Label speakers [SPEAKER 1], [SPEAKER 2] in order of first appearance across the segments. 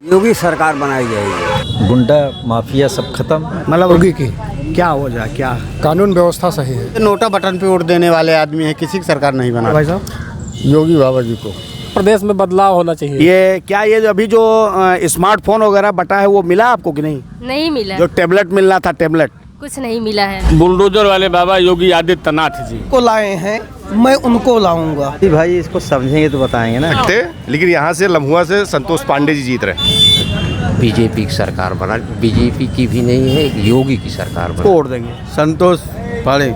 [SPEAKER 1] योगी सरकार बनाई जाएगी।
[SPEAKER 2] गुंडा माफिया सब खत्म।
[SPEAKER 3] मतलब योगी की क्या हो जाए, क्या कानून व्यवस्था सही है।
[SPEAKER 4] नोटा बटन पे वोट देने वाले आदमी है, किसी की सरकार नहीं बना।
[SPEAKER 3] भाई साहब
[SPEAKER 4] योगी बाबा जी को
[SPEAKER 3] प्रदेश में बदलाव होना चाहिए।
[SPEAKER 4] ये क्या, ये जो अभी जो स्मार्टफोन वगैरह बटा है वो मिला आपको कि नहीं?
[SPEAKER 5] नहीं मिला,
[SPEAKER 4] जो टेबलेट मिलना था, टेबलेट
[SPEAKER 5] कुछ नहीं मिला है।
[SPEAKER 6] बुलडोजर वाले बाबा योगी आदित्यनाथ जी
[SPEAKER 7] को लाए हैं, मैं उनको लाऊंगा।
[SPEAKER 2] भाई इसको समझेंगे तो बताएंगे ना।
[SPEAKER 8] लेकिन यहाँ से लम्हुआ से संतोष पांडे जी जीत रहे हैं।
[SPEAKER 1] बीजेपी की सरकार बना, बीजेपी की भी नहीं है, योगी की सरकार बना।
[SPEAKER 4] वोट देंगे संतोष पांडे।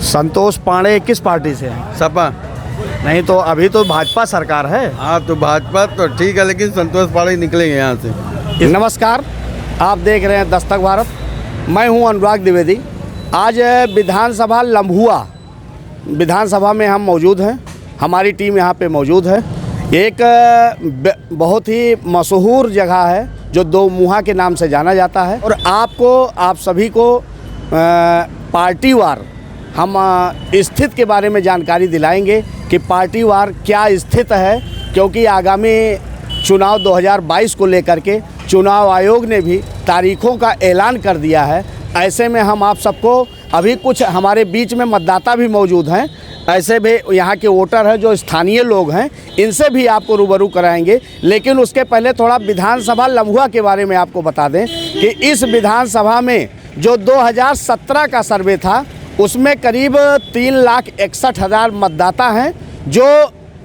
[SPEAKER 4] संतोष पांडे किस पार्टी से है?
[SPEAKER 8] सपा।
[SPEAKER 4] नहीं तो अभी तो भाजपा सरकार है।
[SPEAKER 8] हाँ तो भाजपा तो ठीक है, लेकिन संतोष पांडे निकलेंगे यहाँ से।
[SPEAKER 4] नमस्कार, आप देख रहे हैं दस्तक भारत। मैं हूं अनुराग द्विवेदी। आज विधानसभा लम्हुआ विधानसभा में हम मौजूद हैं। हमारी टीम यहाँ पे मौजूद है। एक बहुत ही मशहूर जगह है जो दो मुहा के नाम से जाना जाता है, और आप सभी को पार्टीवार हम स्थित के बारे में जानकारी दिलाएंगे कि पार्टीवार क्या स्थित है, क्योंकि आगामी चुनाव 2022 को लेकर के चुनाव आयोग ने भी तारीखों का ऐलान कर दिया है। ऐसे में हम आप सबको, अभी कुछ हमारे बीच में मतदाता भी मौजूद हैं, ऐसे भी यहाँ के वोटर हैं जो स्थानीय लोग हैं, इनसे भी आपको रूबरू कराएंगे। लेकिन उसके पहले थोड़ा विधानसभा लम्हुआ के बारे में आपको बता दें कि इस विधानसभा में जो 2017 का सर्वे था उसमें करीब 3,61,000 मतदाता हैं, जो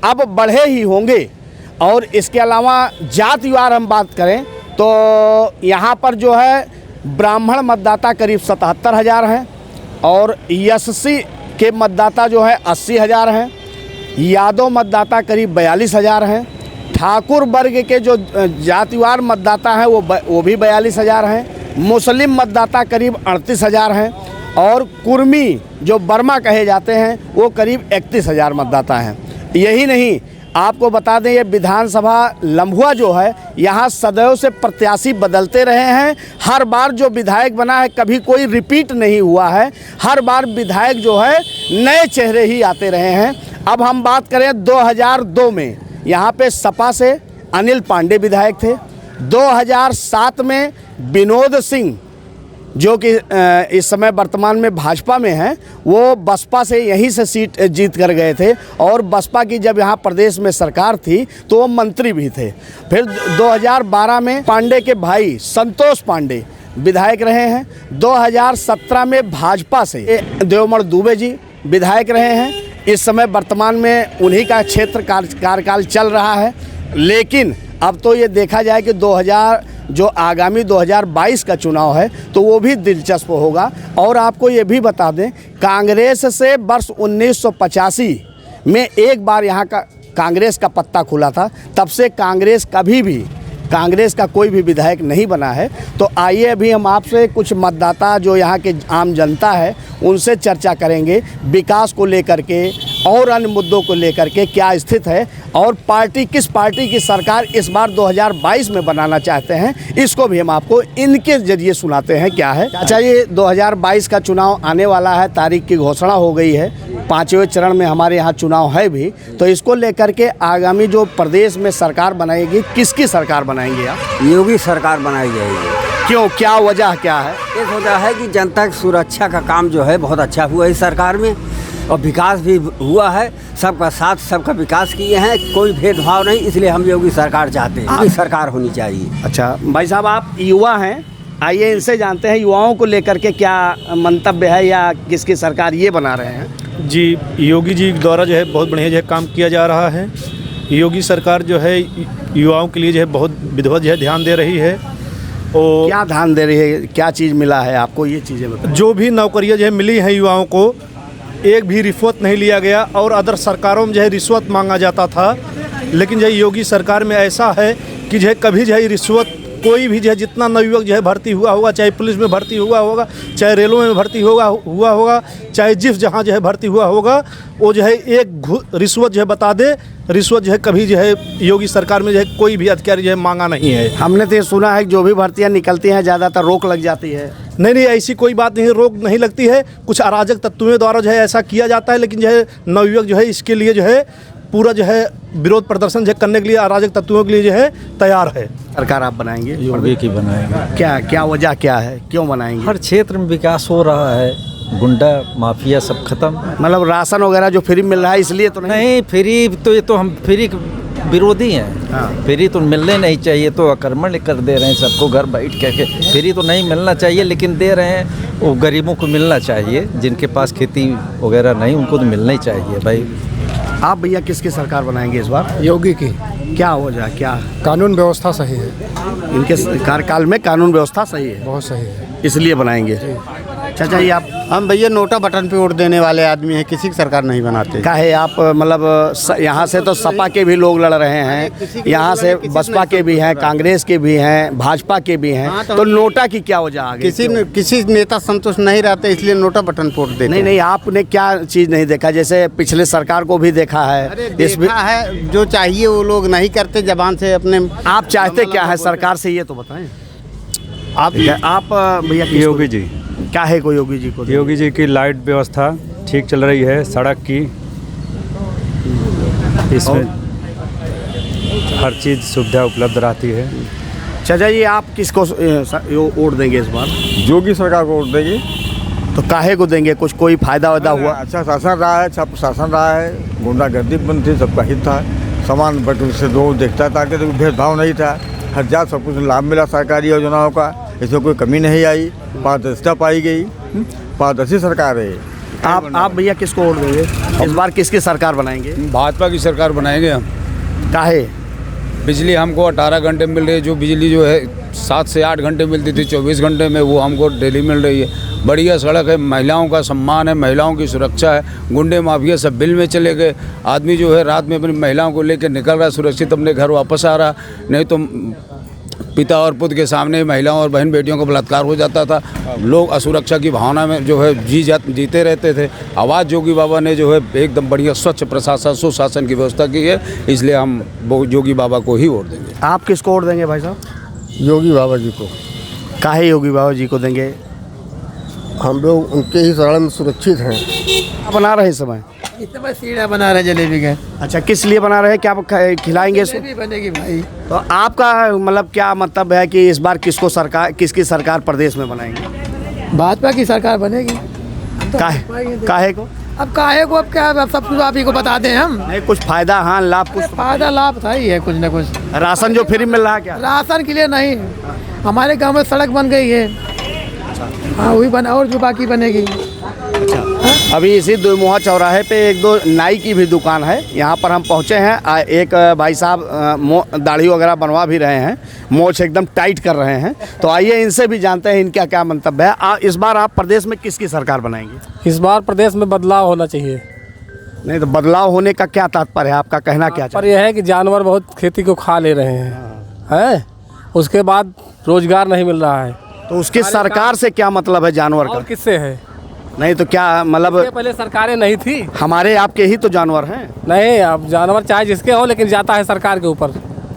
[SPEAKER 4] अब बढ़े ही होंगे। और इसके अलावा जातिवार हम बात करें तो यहाँ पर जो है ब्राह्मण मतदाता करीब 77,000 हैं, और एससी के मतदाता जो है 80,000 हैं, यादव मतदाता करीब 42,000 हैं, ठाकुर वर्ग के जो जातिवार मतदाता हैं वो भी 42,000 हैं, मुस्लिम मतदाता करीब 38,000 हैं, और कुर्मी जो बर्मा कहे जाते हैं वो करीब 31,000 मतदाता हैं। यही नहीं, आपको बता दें ये विधानसभा लम्हुआ जो है, यहाँ सदैव से प्रत्याशी बदलते रहे हैं। हर बार जो विधायक बना है कभी कोई रिपीट नहीं हुआ है। हर बार विधायक जो है नए चेहरे ही आते रहे हैं। अब हम बात करें 2002 में यहाँ पे सपा से अनिल पांडे विधायक थे। 2007 में विनोद सिंह जो कि इस समय वर्तमान में भाजपा में हैं, वो बसपा से यहीं से सीट जीत कर गए थे, और बसपा की जब यहाँ प्रदेश में सरकार थी तो वो मंत्री भी थे। फिर 2012 में पांडे के भाई संतोष पांडे विधायक रहे हैं। 2017 में भाजपा से देवमण दुबे जी विधायक रहे हैं। इस समय वर्तमान में उन्हीं का क्षेत्र कार्यकाल चल रहा है। लेकिन अब तो ये देखा जाए कि जो आगामी 2022 का चुनाव है तो वो भी दिलचस्प होगा। और आपको ये भी बता दें, कांग्रेस से वर्ष 1985 में एक बार यहाँ का कांग्रेस का पत्ता खुला था, तब से कांग्रेस का कोई भी विधायक नहीं बना है। तो आइए अभी हम आपसे कुछ मतदाता जो यहाँ के आम जनता है उनसे चर्चा करेंगे, विकास को लेकर के और अन्य मुद्दों को लेकर के क्या स्थित है, और किस पार्टी की सरकार इस बार 2022 में बनाना चाहते हैं, इसको भी हम आपको इनके जरिए सुनाते हैं क्या है। अच्छा, ये 2022 का चुनाव आने वाला है, तारीख की घोषणा हो गई है। 5वें चरण में हमारे यहाँ चुनाव है भी, तो इसको लेकर के आगामी जो प्रदेश में सरकार बनाएगी, किसकी सरकार बनाएंगे आप?
[SPEAKER 1] योगी सरकार बनाई जाएगी।
[SPEAKER 4] क्यों, क्या वजह क्या है?
[SPEAKER 1] इस वजह है कि जनता की सुरक्षा का काम जो है बहुत अच्छा हुआ इस सरकार में, और विकास भी हुआ है। सबका साथ, सबका विकास किए हैं, कोई भेदभाव नहीं, इसलिए हम योगी सरकार चाहते हैं। योगी सरकार होनी चाहिए।
[SPEAKER 4] अच्छा भाई साहब, आप युवा हैं, आइए इनसे जानते हैं युवाओं को लेकर के क्या मंतव्य है, या किसकी सरकार ये बना रहे हैं?
[SPEAKER 2] जी, योगी जी द्वारा जो है बहुत बढ़िया जो है काम किया जा रहा है। योगी सरकार जो है युवाओं के लिए जो है बहुत विधिवत जो है ध्यान दे रही है। और
[SPEAKER 4] क्या ध्यान दे रही है, क्या चीज़ मिला है आपको, ये चीज़ें बताइए।
[SPEAKER 2] जो भी नौकरियाँ जो है मिली हैं युवाओं को, एक भी रिश्वत नहीं लिया गया। और अदर सरकारों में जो है रिश्वत मांगा जाता था, लेकिन जो है योगी सरकार में ऐसा है कि जो है कभी जो है रिश्वत कोई भी जो है, जितना नवयुवक जो है भर्ती हुआ होगा, चाहे पुलिस में भर्ती हुआ होगा, चाहे रेलवे में भर्ती हुआ होगा, चाहे जिस जहाँ जो है भर्ती हुआ होगा, वो जो है एक रिश्वत जो है बता दे। रिश्वत जो है कभी जो है योगी सरकार में जो है कोई भी अधिकारी जो है मांगा नहीं है।
[SPEAKER 4] हमने तो ये सुना है कि जो भी भर्तियाँ निकलती हैं ज़्यादातर रोक लग जाती है।
[SPEAKER 2] नहीं, ऐसी कोई बात नहीं, रोक नहीं लगती है। कुछ अराजक तत्वों द्वारा जो है ऐसा किया जाता है, लेकिन जो है नवयुवक जो है इसके लिए जो है पूरा जो है विरोध प्रदर्शन जो है करने के लिए अराजक तत्वों के लिए जो है तैयार है।
[SPEAKER 4] सरकार आप बनाएंगे?
[SPEAKER 5] योगी की बनाएंगे।
[SPEAKER 4] क्या वजह क्या है, क्यों बनाएंगे?
[SPEAKER 5] हर क्षेत्र में विकास हो रहा है, गुंडा माफिया सब खत्म।
[SPEAKER 4] मतलब राशन वगैरह जो फ्री मिल रहा है इसलिए तो
[SPEAKER 5] नहीं फ्री, तो ये तो हम फ्री विरोधी हैं।
[SPEAKER 4] हाँ।
[SPEAKER 5] फ्री तो मिलने नहीं चाहिए, तो आक्रमण कर दे रहे हैं सबको घर बैठ के। फ्री तो नहीं मिलना चाहिए, लेकिन दे रहे हैं। वो गरीबों को मिलना चाहिए, जिनके पास खेती वगैरह नहीं उनको तो मिलना ही चाहिए भाई।
[SPEAKER 4] आप भैया किसकी सरकार बनाएंगे इस बार?
[SPEAKER 3] योगी की।
[SPEAKER 4] क्या वजह, क्या?
[SPEAKER 3] कानून व्यवस्था सही है,
[SPEAKER 4] इनके कार्यकाल में कानून व्यवस्था सही है,
[SPEAKER 3] बहुत सही है,
[SPEAKER 4] इसलिए बनाएंगे। चाचा जी आप?
[SPEAKER 8] हम भैया नोटा बटन पे वोट देने वाले आदमी हैं, किसी की सरकार नहीं बनाते।
[SPEAKER 4] क्या है आप मतलब यहाँ से तो सपा के भी लोग लड़ रहे हैं, यहाँ से बसपा के भी हैं, कांग्रेस के भी हैं, भाजपा के भी हैं।
[SPEAKER 8] हाँ,
[SPEAKER 4] तो नोटा की क्या वजह आ गई?
[SPEAKER 8] किसी नेता संतुष्ट नहीं रहते, इसलिए नोटा बटन पे वोट देते।
[SPEAKER 4] नहीं, आपने क्या चीज़ नहीं देखा? जैसे पिछले सरकार को भी देखा है,
[SPEAKER 8] देखा है, जो चाहिए वो लोग नहीं करते जबान से अपने।
[SPEAKER 4] आप चाहते क्या है सरकार से, ये तो बताएं आप भैया।
[SPEAKER 9] योगी जी।
[SPEAKER 4] क्या है को योगी जी को?
[SPEAKER 9] योगी जी की लाइट व्यवस्था ठीक चल रही है, सड़क की, इसमें हर चीज़ सुविधा उपलब्ध रहती है।
[SPEAKER 4] चाचा जी आप किसको वोट देंगे इस बार?
[SPEAKER 8] योगी सरकार को वोट देंगे।
[SPEAKER 4] तो काहे को देंगे? कुछ कोई फायदा वायदा हुआ?
[SPEAKER 8] अच्छा शासन रहा है, अच्छा प्रशासन रहा है, गुंडागर्दी बंद थी, सबका हित था, समान बटन से दो देखता था, कि तो भेदभाव नहीं था, हर जात सब कुछ लाभ मिला सरकारी योजनाओं का, इसमें कोई कमी नहीं आई, पारदर्शिता पाई गई, पारदर्शी सरकार है।
[SPEAKER 4] आप भैया किसको वोट देंगे इस बार? किसकी सरकार बनाएंगे?
[SPEAKER 6] भाजपा की सरकार बनाएंगे हम।
[SPEAKER 4] काहे?
[SPEAKER 6] बिजली हमको 18 घंटे मिल रही है, जो बिजली जो है 7 से 8 घंटे मिलती थी 24 घंटे में, वो हमको डेली मिल रही है। बढ़िया सड़क है, महिलाओं का सम्मान है, महिलाओं की सुरक्षा है। गुंडे माफिया सब बिल में चले गए। आदमी जो है रात में अपनी महिलाओं को लेकर निकल रहा है, सुरक्षित अपने घर वापस आ रहा, नहीं तो पिता और पुत्र के सामने महिलाओं और बहन बेटियों का बलात्कार हो जाता था। लोग असुरक्षा की भावना में जो है जीते रहते थे। आवाज़ योगी बाबा ने जो है एकदम बढ़िया स्वच्छ प्रशासन सुशासन की व्यवस्था की है, इसलिए हम योगी बाबा को ही वोट देंगे।
[SPEAKER 4] आप किसको वोट देंगे भाई साहब?
[SPEAKER 8] योगी बाबा जी को।
[SPEAKER 4] काहे योगी बाबा जी को देंगे?
[SPEAKER 8] हम लोग उनके ही शरण में सुरक्षित हैं।
[SPEAKER 4] क्या बना रहे हैं इस समय?
[SPEAKER 7] इतना सीढ़ा बना रहे जलेबी का।
[SPEAKER 4] अच्छा, किस लिए बना रहे हैं? क्या खिलाएंगे इसको?
[SPEAKER 7] जलेबी बनेगी भाई।
[SPEAKER 4] तो आपका मतलब क्या मतलब है कि इस बार किसकी सरकार प्रदेश में बनाएंगे?
[SPEAKER 7] भाजपा की सरकार बनेगी।
[SPEAKER 4] काहे को?
[SPEAKER 7] अब काहे को, अब क्या, अब सब कुछ आप ही को बता दें हम।
[SPEAKER 4] नहीं, कुछ फायदा, हाँ लाभ, कुछ
[SPEAKER 7] फायदा लाभ था ही है कुछ न कुछ।
[SPEAKER 4] राशन जो फ्री मिल रहा है क्या?
[SPEAKER 7] राशन के लिए नहीं, हमारे गांव में सड़क बन गई है। हाँ वही बना, और जो बाकी बनेगी।
[SPEAKER 4] अभी इसी दुमुहा चौराहे पे एक दो नाई की भी दुकान है, यहाँ पर हम पहुँचे हैं। एक भाई साहब दाढ़ी वगैरह बनवा भी रहे हैं, मोछ एकदम टाइट कर रहे हैं। तो आइए इनसे भी जानते हैं इनका क्या मंतव्य है। इस बार आप प्रदेश में किसकी सरकार बनाएंगे?
[SPEAKER 3] इस बार प्रदेश में बदलाव होना चाहिए।
[SPEAKER 4] नहीं तो बदलाव होने का क्या तात्पर्य है? आपका कहना क्या
[SPEAKER 3] पर यह है कि जानवर बहुत खेती को खा ले रहे हैं, उसके बाद रोजगार नहीं मिल रहा है।
[SPEAKER 4] तो उसकी सरकार से क्या मतलब है जानवर का?
[SPEAKER 3] और किससे है?
[SPEAKER 4] नहीं तो क्या मतलब?
[SPEAKER 3] पहले सरकारें नहीं थी,
[SPEAKER 4] हमारे आपके ही तो जानवर हैं।
[SPEAKER 3] नहीं अब जानवर चाहे जिसके हो, लेकिन जाता है सरकार के ऊपर।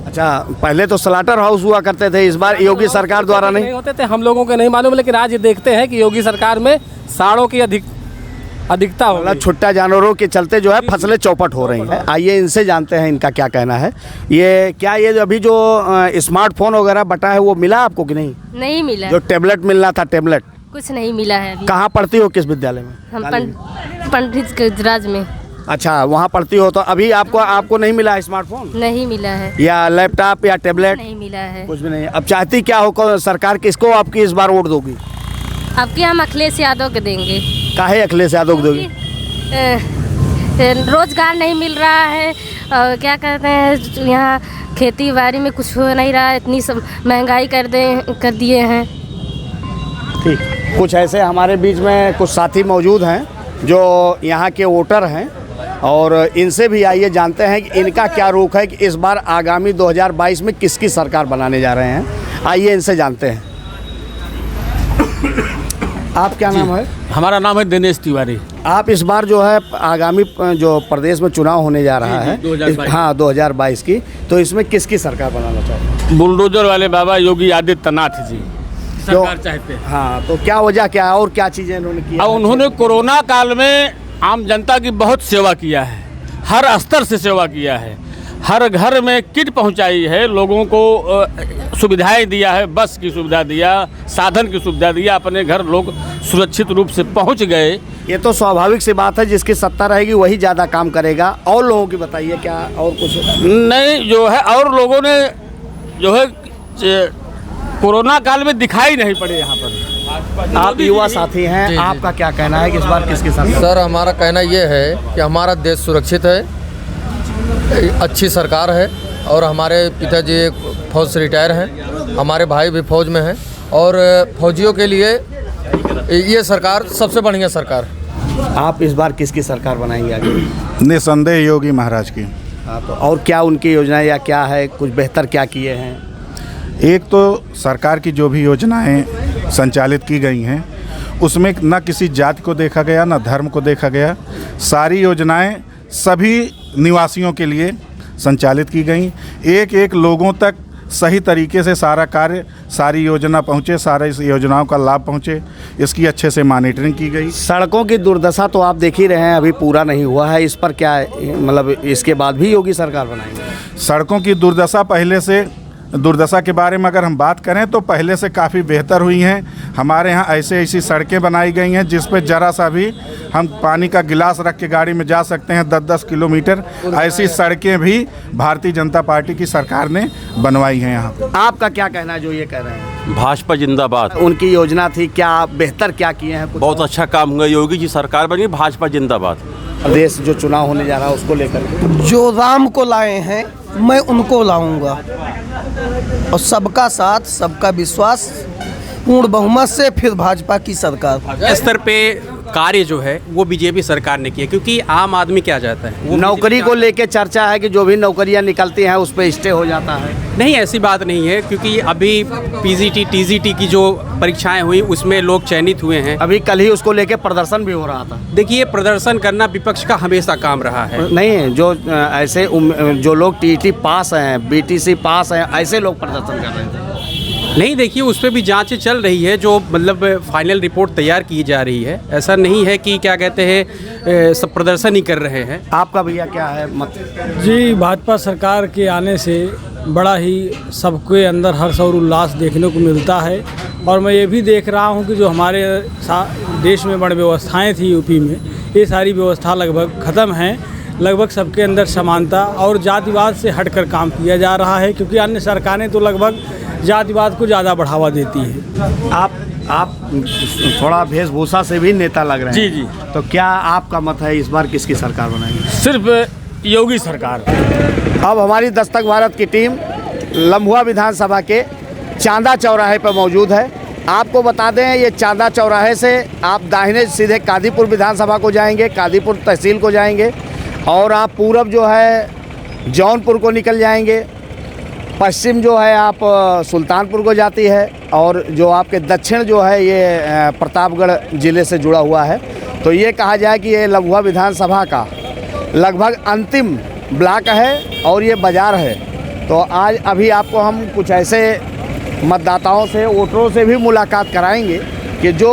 [SPEAKER 4] अच्छा, पहले तो स्लॉटर हाउस हुआ करते थे, इस बार योगी सरकार द्वारा नहीं
[SPEAKER 3] होते थे, हम लोगों को नहीं मालूम, लेकिन आज ये देखते हैं कि योगी सरकार में साड़ों की अधिकता हो गई।
[SPEAKER 4] छुट्टा जानवरों के चलते जो है फसलें चौपट हो रही हैं। आइए इनसे जानते हैं इनका क्या कहना है। ये अभी जो स्मार्टफोन वगैरह बटा है वो मिला आपको कि नहीं?
[SPEAKER 10] नहीं मिला।
[SPEAKER 4] जो टेबलेट मिलना था, टेबलेट
[SPEAKER 10] कुछ नहीं मिला है अभी।
[SPEAKER 4] कहाँ पढ़ती हो, किस विद्यालय में?
[SPEAKER 10] हम पंडित राज में।
[SPEAKER 4] अच्छा, वहाँ पढ़ती हो। तो अभी आपको नहीं मिला स्मार्टफोन?
[SPEAKER 10] नहीं मिला है।
[SPEAKER 4] या लैपटॉप या टेबलेट?
[SPEAKER 10] नहीं मिला है,
[SPEAKER 4] कुछ भी नहीं। अब चाहती क्या हो सरकार? किसको आपकी इस बार वोट दोगी?
[SPEAKER 10] अब क्या, हम अखिलेश यादव के देंगे।
[SPEAKER 4] काहे अखिलेश यादव को दोगी?
[SPEAKER 10] रोजगार नहीं मिल रहा है, और क्या कहते हैं, यहाँ खेती बाड़ी में कुछ हो नहीं रहा है, इतनी सब महंगाई कर दिए हैं।
[SPEAKER 4] ठीक, कुछ ऐसे हमारे बीच में कुछ साथी मौजूद हैं जो यहाँ के वोटर हैं, और इनसे भी आइए जानते हैं कि इनका क्या रुख है कि इस बार आगामी 2022 में किसकी सरकार बनाने जा रहे हैं। आइए इनसे जानते हैं। आप क्या नाम है?
[SPEAKER 6] हमारा नाम है दिनेश तिवारी।
[SPEAKER 4] आप इस बार जो है आगामी जो प्रदेश में चुनाव होने जा रहा है, 2022 की, तो इसमें किसकी सरकार बनाना चाहते हैं?
[SPEAKER 6] बुलडोजर वाले बाबा योगी आदित्यनाथ जी सरकार चाहते हैं।
[SPEAKER 4] हाँ, तो क्या वजह क्या है और क्या चीज़ें इन्होंने की?
[SPEAKER 6] उन्होंने कोरोना काल में आम जनता की बहुत सेवा किया है।
[SPEAKER 3] हर स्तर से सेवा किया है, हर घर में किट पहुंचाई है, लोगों को सुविधाएं दिया है, बस की सुविधा दिया, साधन की सुविधा दिया, अपने घर लोग सुरक्षित रूप से पहुंच गए।
[SPEAKER 4] ये तो स्वाभाविक सी बात है, जिसकी सत्ता रहेगी वही ज़्यादा काम करेगा। और लोगों की बताइए, क्या और कुछ
[SPEAKER 3] नहीं जो है, और लोगों ने जो है कोरोना काल में दिखाई नहीं पड़े यहाँ पर।
[SPEAKER 4] आप युवा साथी हैं, आपका क्या कहना है कि इस बार किसके साथ?
[SPEAKER 11] सर हमारा कहना ये है कि हमारा देश सुरक्षित है, अच्छी सरकार है, और हमारे पिताजी फौज से रिटायर हैं, हमारे भाई भी फौज में हैं, और फौजियों के लिए ये सरकार सबसे बढ़िया सरकार है।
[SPEAKER 4] आप इस बार किसकी सरकार बनाएंगे आगे?
[SPEAKER 2] निसंदेह योगी महाराज की।
[SPEAKER 4] हाँ, तो और क्या उनकी योजनाएं या क्या है, कुछ बेहतर क्या किए हैं?
[SPEAKER 2] एक तो सरकार की जो भी योजनाएं संचालित की गई हैं उसमें न किसी जाति को देखा गया, न धर्म को देखा गया। सारी योजनाएं सभी निवासियों के लिए संचालित की गई। एक एक लोगों तक सही तरीके से सारा कार्य, सारी योजना पहुँचे, सारे इस योजनाओं का लाभ पहुँचे, इसकी अच्छे से मॉनिटरिंग की गई।
[SPEAKER 4] सड़कों की दुर्दशा तो आप देख ही रहे हैं, अभी पूरा नहीं हुआ है। इस पर क्या मतलब इसके बाद भी योगी सरकार बनाएंगे?
[SPEAKER 2] सड़कों की दुर्दशा के बारे में अगर हम बात करें तो पहले से काफ़ी बेहतर हुई हैं। हमारे यहाँ ऐसी सड़कें बनाई गई हैं जिस पर ज़रा सा भी हम पानी का गिलास रख के गाड़ी में जा सकते हैं 10-10 किलोमीटर। ऐसी सड़कें भी भारतीय जनता पार्टी की सरकार ने बनवाई हैं यहाँ।
[SPEAKER 4] आपका क्या कहना है जो ये कह रहे हैं?
[SPEAKER 12] भाजपा जिंदाबाद।
[SPEAKER 4] उनकी योजना थी, क्या बेहतर क्या किए हैं?
[SPEAKER 12] बहुत अच्छा काम हुआ, योगी जी सरकार बनी, भाजपा जिंदाबाद।
[SPEAKER 4] देश जो चुनाव होने जा रहा है उसको लेकर
[SPEAKER 13] जो राम को लाए हैं मैं उनको लाऊंगा, और सबका साथ, सबका विश्वास, पूर्ण बहुमत से फिर भाजपा की सरकार।
[SPEAKER 14] स्तर पे कार्य जो है वो बीजेपी सरकार ने किया, क्योंकि आम आदमी क्या चाहता है, वो
[SPEAKER 4] नौकरी को लेके चर्चा है कि जो भी नौकरियां निकलती हैं उस पर स्टे हो जाता है।
[SPEAKER 14] नहीं, ऐसी बात नहीं है, क्योंकि अभी पीजीटी टीजीटी की जो परीक्षाएं हुई उसमें लोग चयनित हुए हैं।
[SPEAKER 4] अभी कल ही उसको लेके प्रदर्शन भी हो रहा था।
[SPEAKER 14] देखिए, प्रदर्शन करना विपक्ष का हमेशा काम रहा है।
[SPEAKER 4] नहीं, जो ऐसे जो लोग टीटी पास हैं, बीटीसी पास हैं, ऐसे लोग प्रदर्शन कर रहे थे।
[SPEAKER 14] नहीं, देखिए उस पर भी जांच चल रही है, जो मतलब फाइनल रिपोर्ट तैयार की जा रही है। ऐसा नहीं है कि क्या कहते हैं सब प्रदर्शन ही कर रहे हैं।
[SPEAKER 4] आपका भैया क्या है मत?
[SPEAKER 3] जी, भाजपा सरकार के आने से बड़ा ही सबके अंदर हर्ष और उल्लास देखने को मिलता है। और मैं ये भी देख रहा हूँ कि जो हमारे देश में बड़ी व्यवस्थाएँ थी यूपी में, ये सारी व्यवस्था लगभग ख़त्म हैं। लगभग सबके अंदर समानता और जातिवाद से हटकर काम किया जा रहा है, क्योंकि अन्य सरकारें तो लगभग जातिवाद को ज़्यादा बढ़ावा देती है।
[SPEAKER 4] आप थोड़ा वेशभूषा से भी नेता लग रहे हैं।
[SPEAKER 3] जी।
[SPEAKER 4] तो क्या आपका मत है इस बार किसकी सरकार बनाएंगे?
[SPEAKER 3] सिर्फ योगी सरकार।
[SPEAKER 4] अब हमारी दस्तक भारत की टीम लम्हुआ विधानसभा के चांदा चौराहे पर मौजूद है। आपको बता दें, ये चांदा चौराहे से आप दाहिने सीधे कादीपुर विधानसभा को जाएंगे, कादीपुर तहसील को जाएंगे, और आप पूरब जो है जौनपुर को निकल जाएंगे, पश्चिम जो है आप सुल्तानपुर को जाती है, और जो आपके दक्षिण जो है ये प्रतापगढ़ ज़िले से जुड़ा हुआ है। तो ये कहा जाए कि ये लम्हुआ विधानसभा का लगभग अंतिम ब्लॉक है और ये बाज़ार है। तो आज अभी आपको हम कुछ ऐसे मतदाताओं से, वोटरों से भी मुलाकात कराएंगे कि जो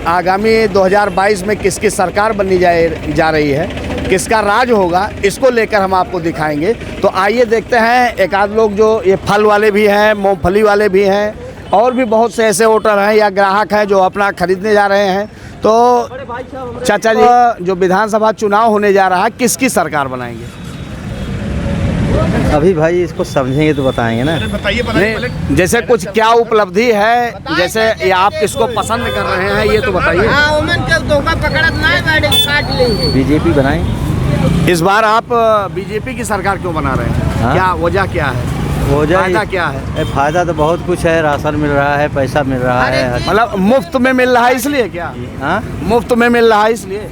[SPEAKER 4] आगामी 2022 में किसकी सरकार बननी जा रही है, किसका राज होगा, इसको लेकर हम आपको दिखाएंगे। तो आइए देखते हैं, एक आध लोग जो ये फल वाले भी हैं, मूंगफली वाले भी हैं, और भी बहुत से ऐसे वोटर हैं या ग्राहक हैं जो अपना खरीदने जा रहे हैं। तो चाचा जी, जो विधानसभा चुनाव होने जा रहा है, किसकी सरकार बनाएंगे?
[SPEAKER 5] अभी भाई इसको समझेंगे तो बताएंगे ना।
[SPEAKER 4] नहीं, जैसे कुछ क्या उपलब्धि है, जैसे ये आप किसको पसंद कर रहे हैं ये तो बताइए।
[SPEAKER 5] बीजेपी बनाएं।
[SPEAKER 4] इस बार आप बीजेपी की सरकार क्यों बना रहे हैं?
[SPEAKER 5] हाँ?
[SPEAKER 4] क्या वजह क्या है? फायदा क्या है?
[SPEAKER 5] फायदा तो बहुत कुछ है, राशन मिल रहा है, पैसा मिल रहा है,
[SPEAKER 4] मतलब मुफ्त में मिल रहा है इसलिए क्या?
[SPEAKER 5] हाँ,
[SPEAKER 4] मुफ्त में मिल रहा है इसलिए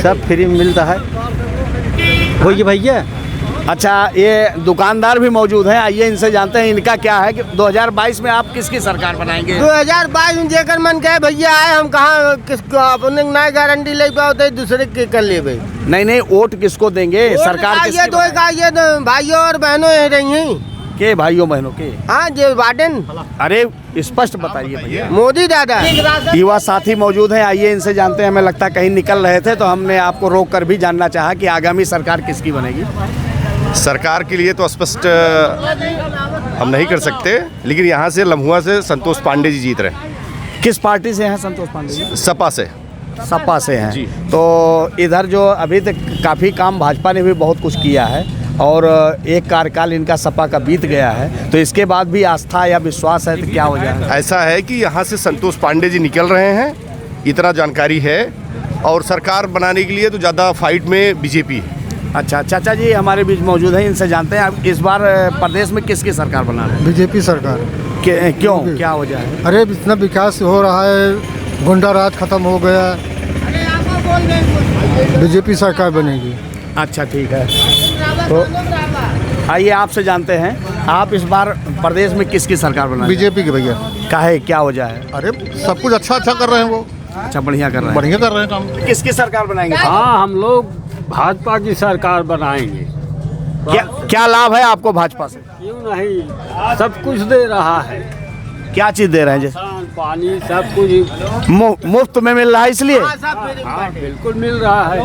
[SPEAKER 5] सब फ्री मिलता है। होइए भैया।
[SPEAKER 4] अच्छा, ये दुकानदार भी मौजूद हैं, आइए इनसे जानते हैं इनका क्या है कि 2022 में आप किसकी सरकार बनाएंगे?
[SPEAKER 13] 2022 में जेकर मन कहे भैया आए, हम कहाँ किसको अपने नए गारंटी ले पाओ, दूसरे के कर ले भाई।
[SPEAKER 4] नहीं, वोट किसको देंगे? सरकार
[SPEAKER 13] ये दो भाइयों और बहनों रही हैं।
[SPEAKER 4] के भाइयों बहनों के?
[SPEAKER 13] हाँ जो बाइडेन,
[SPEAKER 4] अरे स्पष्ट बताइए भैया।
[SPEAKER 13] मोदी दादा।
[SPEAKER 4] युवा साथी मौजूद हैं, आइए इनसे जानते हैं। हमें लगता है कहीं निकल रहे थे तो हमने आपको रोक कर भी जानना चाहा कि आगामी सरकार किसकी बनेगी।
[SPEAKER 15] सरकार के लिए तो स्पष्ट हम नहीं कर सकते, लेकिन यहाँ से लम्हुआ से संतोष पांडे जी जीत रहे हैं।
[SPEAKER 4] किस पार्टी से हैं संतोष पांडे जी?
[SPEAKER 15] सपा से।
[SPEAKER 4] सपा से हैं
[SPEAKER 15] जी।
[SPEAKER 4] तो इधर जो अभी तक काफ़ी काम भाजपा ने भी बहुत कुछ किया है और एक कार्यकाल इनका सपा का बीत गया है, तो इसके बाद भी आस्था या विश्वास है तो क्या हो जाएगा?
[SPEAKER 15] ऐसा है कि यहाँ से संतोष पांडे जी निकल रहे हैं, इतना जानकारी है, और सरकार बनाने के लिए तो ज़्यादा फाइट में बीजेपी है।
[SPEAKER 4] अच्छा, चाचा जी हमारे बीच मौजूद हैं, इनसे जानते हैं अब इस बार प्रदेश में किसकी सरकार बना रहे हैं?
[SPEAKER 16] बीजेपी सरकार।
[SPEAKER 4] क्यों, क्या वजह है?
[SPEAKER 16] अरे इतना विकास हो रहा है, गुंडा राज खत्म हो गया, बीजेपी सरकार बनेगी।
[SPEAKER 4] अच्छा ठीक है, तो आइए आपसे जानते हैं, आप इस बार प्रदेश में किसकी सरकार बना?
[SPEAKER 16] बीजेपी की भैया।
[SPEAKER 4] काहे, क्या वजह है?
[SPEAKER 16] अरे सब कुछ अच्छा कर रहे हैं वो।
[SPEAKER 4] अच्छा, बढ़िया कर रहे हैं।
[SPEAKER 16] बढ़िया कर रहे हैं काम।
[SPEAKER 4] किसकी सरकार बनाएंगे?
[SPEAKER 17] हाँ, हम लोग भाजपा की सरकार बनाएंगे।
[SPEAKER 4] क्या लाभ है आपको भाजपा से?
[SPEAKER 17] क्यों नहीं, सब कुछ दे रहा है।
[SPEAKER 4] क्या चीज दे रहे हैं? जैसे
[SPEAKER 17] पानी, सब कुछ
[SPEAKER 4] मुफ्त में मिल रहा है, इसलिए
[SPEAKER 17] हाँ, बिल्कुल मिल रहा है।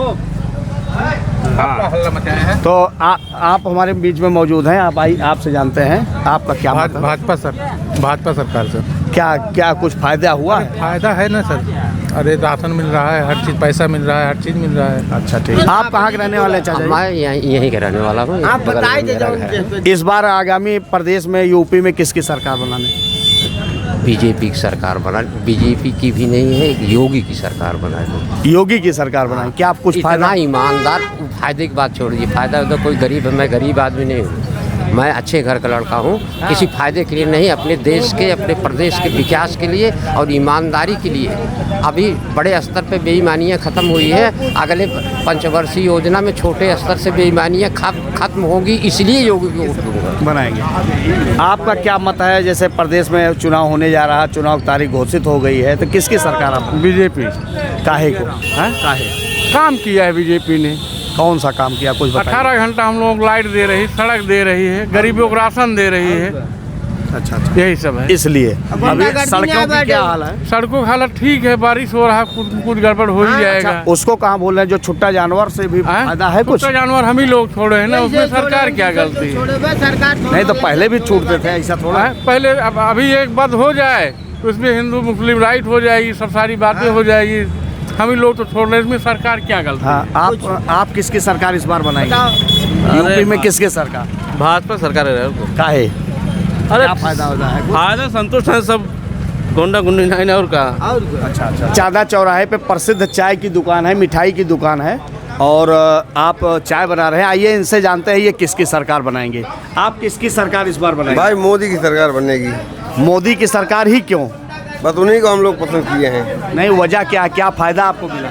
[SPEAKER 17] हाँ।
[SPEAKER 4] तो आप हमारे बीच में मौजूद हैं, आप आपसे जानते हैं आपका क्या मत है?
[SPEAKER 16] भाजपा सरकार से
[SPEAKER 4] क्या कुछ फायदा हुआ है?
[SPEAKER 16] फायदा है ना सर, अरे राशन मिल रहा है, हर चीज पैसा मिल रहा है, हर चीज मिल रहा है।
[SPEAKER 4] अच्छा ठीक। आप कहाँ के रहने वाले हैं चाचा?
[SPEAKER 18] मैं यहीं के रहने वाला हूँ।
[SPEAKER 13] आप बताइए
[SPEAKER 4] इस बार आगामी प्रदेश में यूपी में किसकी सरकार बनाने?
[SPEAKER 18] बीजेपी की सरकार बना, बीजेपी की भी नहीं है, योगी की सरकार बनाए।
[SPEAKER 4] योगी की सरकार बनाए, क्या आप कुछ
[SPEAKER 18] इतना ईमानदार, फायदे की बात छोड़िए, फायदा तो कोई गरीब है, मैं गरीब आदमी नहीं हूँ, मैं अच्छे घर का लड़का हूँ, किसी फायदे के लिए नहीं, अपने देश के, अपने प्रदेश के विकास के लिए और ईमानदारी के लिए। अभी बड़े स्तर पे बेईमानियाँ ख़त्म हुई है, अगले पंचवर्षीय योजना में छोटे स्तर से बेईमानियाँ खत्म होगी, इसलिए योगी को वोट दूंगा।
[SPEAKER 4] बनाएंगे। आपका क्या मत है? जैसे प्रदेश में चुनाव होने जा रहा है, चुनाव की तारीख घोषित हो गई है, तो किसकी सरकार आप?
[SPEAKER 17] बीजेपी।
[SPEAKER 4] काहे को?
[SPEAKER 17] काहे? काम किया है बीजेपी ने।
[SPEAKER 4] कौन सा काम किया, कुछ बताइए।
[SPEAKER 17] 18 घंटा हम लोग लाइट दे रही, सड़क दे रही है, गरीबों को राशन दे रही है।
[SPEAKER 4] अच्छा,
[SPEAKER 17] यही सब है।
[SPEAKER 4] इसलिए अभी सड़कों की क्या हाल है?
[SPEAKER 17] सड़कों का हालत ठीक है, बारिश हो रहा है, कुछ गड़बड़ हो ही जाएगा।
[SPEAKER 4] अच्छा, उसको कहाँ बोल रहे हैं? जो छुट्टा जानवर से भी फायदा है कुछ?
[SPEAKER 17] छुट्टा जानवर हम ही लोग छोड़े हैं ना, उसमें सरकार क्या गलती है?
[SPEAKER 4] नहीं तो पहले भी छूटते थे, ऐसा थोड़ा है।
[SPEAKER 17] पहले अभी एक बात हो जाए तो उसमें हिंदू मुस्लिम राइट हो जाएगी, सब सारी बातें हो जाएगी, हम ही लोग तो छोड़ रहे हैं, इसमें सरकार क्या गलती?
[SPEAKER 4] हाँ, आप किसकी सरकार इस बार बनाएंगे? यूपी में किसकी सरकार?
[SPEAKER 12] भाजपा सरकार है।
[SPEAKER 4] काहे?
[SPEAKER 12] अरे
[SPEAKER 4] क्या फायदा होता है?
[SPEAKER 12] फायदा संतुष्ट है सब, गोंडा गुंडी नहीं और का।
[SPEAKER 4] अच्छा। चांदा चौराहे पे प्रसिद्ध चाय की दुकान है, मिठाई की दुकान है, और आप चाय बना रहे हैं। आइए इनसे जानते हैं ये किसकी सरकार बनाएंगे। आप किसकी सरकार इस बार बनाएंगे?
[SPEAKER 19] भाई मोदी की सरकार बनेगी।
[SPEAKER 4] मोदी की सरकार ही क्यों?
[SPEAKER 19] बस उन्हीं को हम लोग पसंद किए हैं।
[SPEAKER 4] नहीं, वजह क्या फायदा आपको मिला?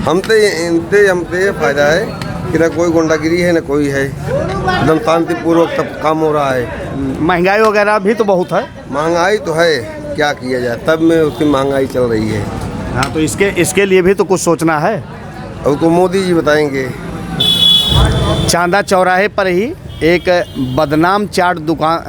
[SPEAKER 19] हमसे फायदा है कि न कोई गुंडागिरी है, न कोई है, एकदम शांतिपूर्वक सब काम हो रहा है।
[SPEAKER 4] महंगाई वगैरह भी तो बहुत है।
[SPEAKER 19] महंगाई तो है, क्या किया जाए, तब में उसकी महंगाई चल रही है।
[SPEAKER 4] हाँ, तो इसके लिए भी तो कुछ सोचना है।
[SPEAKER 19] और तो मोदी जी बताएंगे।
[SPEAKER 4] चांदा चौराहे पर ही एक बदनाम चाट दुकान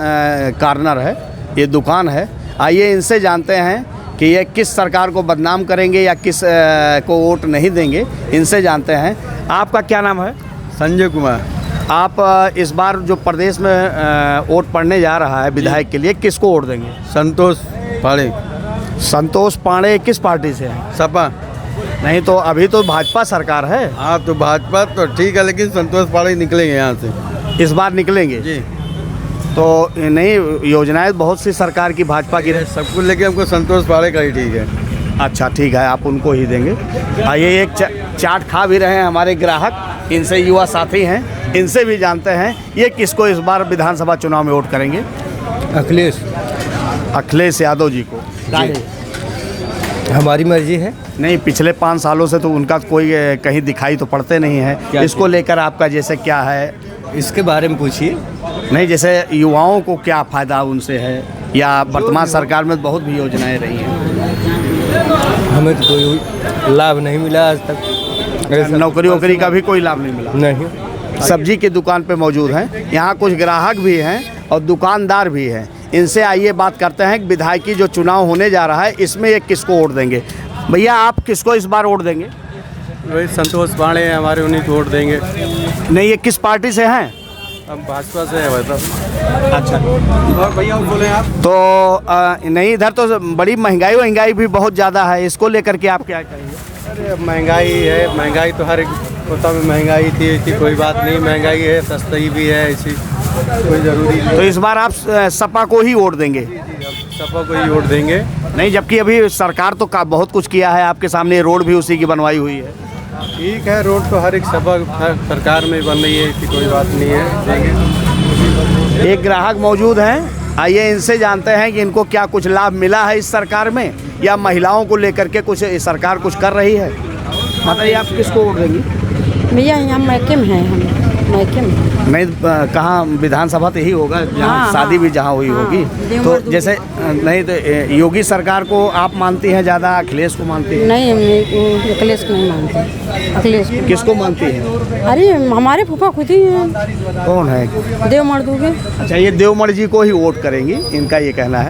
[SPEAKER 4] कॉर्नर है, ये दुकान है। आइए इनसे जानते हैं कि ये किस सरकार को बदनाम करेंगे या किस को वोट नहीं देंगे, इनसे जानते हैं। आपका क्या नाम है?
[SPEAKER 20] संजय कुमार।
[SPEAKER 4] आप इस बार जो प्रदेश में वोट पड़ने जा रहा है विधायक के लिए, किसको वोट देंगे?
[SPEAKER 20] संतोष पांडे।
[SPEAKER 4] संतोष पांडे किस पार्टी से हैं?
[SPEAKER 20] सपा।
[SPEAKER 4] नहीं तो अभी तो भाजपा सरकार है।
[SPEAKER 20] हाँ, तो भाजपा तो ठीक है, लेकिन संतोष पांडे निकलेंगे यहाँ से।
[SPEAKER 4] इस बार निकलेंगे
[SPEAKER 20] जी।
[SPEAKER 4] तो नहीं, योजनाएं बहुत सी सरकार की भाजपा की,
[SPEAKER 20] सब कुछ लेके हमको संतोष पांडे का ही ठीक है।
[SPEAKER 4] अच्छा ठीक है, आप उनको ही देंगे। आइए एक चाट खा भी रहे हैं हमारे ग्राहक, इनसे युवा साथी हैं, इनसे भी जानते हैं ये किसको इस बार विधानसभा चुनाव में वोट करेंगे। अखिलेश यादव जी को।
[SPEAKER 20] हमारी मर्जी है।
[SPEAKER 4] नहीं, पिछले 5 सालों से तो उनका कोई कहीं दिखाई तो पड़ते नहीं है। इसको लेकर आपका जैसे क्या है,
[SPEAKER 20] इसके बारे में पूछिए।
[SPEAKER 4] नहीं, जैसे युवाओं को क्या फ़ायदा उनसे है, या वर्तमान सरकार में बहुत भी योजनाएं रही हैं?
[SPEAKER 20] हमें तो कोई लाभ नहीं मिला आज तक।
[SPEAKER 4] नौकरी का भी कोई लाभ नहीं मिला?
[SPEAKER 20] नहीं।
[SPEAKER 4] सब्जी की दुकान पे मौजूद हैं, यहाँ कुछ ग्राहक भी हैं। और दुकानदार भी हैं। इनसे आइए बात करते हैं कि विधायकी जो चुनाव होने जा रहा है इसमें ये किसको वोट देंगे। भैया आप किसको इस बार वोट देंगे?
[SPEAKER 12] वही संतोष पांडे हैं हमारे, उन्हीं को वोट देंगे।
[SPEAKER 4] नहीं, ये किस पार्टी से हैं?
[SPEAKER 12] हम भाजपा से हैं मतलब।
[SPEAKER 4] अच्छा,
[SPEAKER 12] और भैया बोले आप?
[SPEAKER 4] तो नहीं, इधर तो बड़ी महंगाई भी बहुत ज़्यादा है, इसको लेकर के आप क्या कहेंगे?
[SPEAKER 12] अरे महंगाई है, महंगाई तो हर एक होता में महंगाई थी, ऐसी कोई बात नहीं। महंगाई है, सस्ती भी है, ऐसी कोई ज़रूरी नहीं।
[SPEAKER 4] तो इस बार आप सपा को ही वोट देंगे?
[SPEAKER 12] सपा को ही वोट देंगे।
[SPEAKER 4] नहीं, जबकि अभी सरकार तो बहुत कुछ किया है, आपके सामने रोड भी उसी की बनवाई हुई है।
[SPEAKER 12] ठीक है, रोड तो हर एक सपा सरकार में बन रही है, ऐसी कोई बात नहीं है, देंगे।
[SPEAKER 4] एक ग्राहक मौजूद हैं, आइए इनसे जानते हैं कि इनको क्या कुछ लाभ मिला है इस सरकार में, या महिलाओं को लेकर के कुछ सरकार कुछ कर रही है। बताइए आप किसको वोट देंगी?
[SPEAKER 21] भैया यहाँ मैके में हैं, हम मैके में।
[SPEAKER 4] नहीं, कहाँ विधानसभा तो यही होगा जहाँ
[SPEAKER 21] हाँ,
[SPEAKER 4] शादी भी जहाँ हुई होगी। तो जैसे नहीं तो योगी सरकार को आप मानती हैं ज़्यादा, अखिलेश को मानती हैं?
[SPEAKER 21] नहीं, हम अखिलेश को नहीं मानते। अखिलेश को
[SPEAKER 4] किसको मानती हैं?
[SPEAKER 21] अरे हमारे फूफा खुद ही हैं।
[SPEAKER 4] कौन है?
[SPEAKER 21] देवमण दूबे।
[SPEAKER 4] अच्छा, ये देवमण जी को ही वोट करेंगी, इनका ये कहना है।